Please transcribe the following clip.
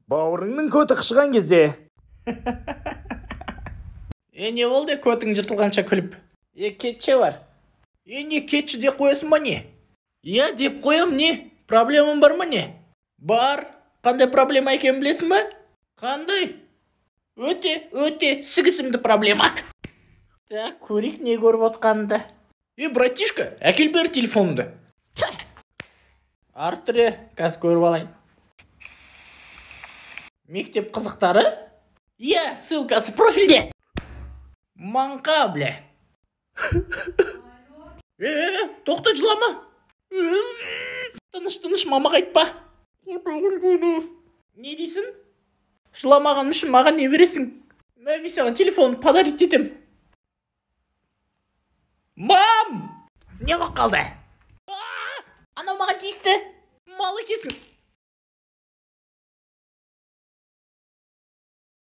Бауырыңның көті қышыған кезде. Не болды көтің жыртылғанша күліп? Кетші бар. Не кетші де қоясың ба не? Деп қоям не? Проблемам бар ма не? Бар. Қандай проблема екенін білесің ба? Қандай? Өте сігісімді проблема. Так, көрейік не көріп отқанды. Братишка, әкел бер телефонды. Ары тұре, қазір көріп алайын. Мектеп қызықтары? Ссылкасы профильде. Маңқа, бля. Тоқта, жылама. Тыныш, мамаға айтпа. Не дейсің? Жыламаған үшін маған не бересің? Мен саған телефонын подарить етем. Мам! Не болып қалды? Анау маған тиісті. Мал екесің.